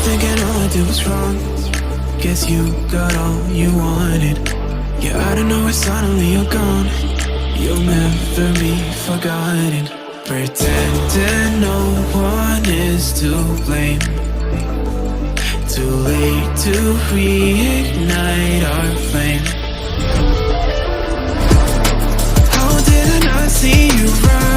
thinking all I did was wrong. Guess you got all you wanted. Yeah, I don't know why suddenly you're gone. You'll never be forgotten. Pretending no one is to blame. Too late to reignite our flame. How did I not see you right?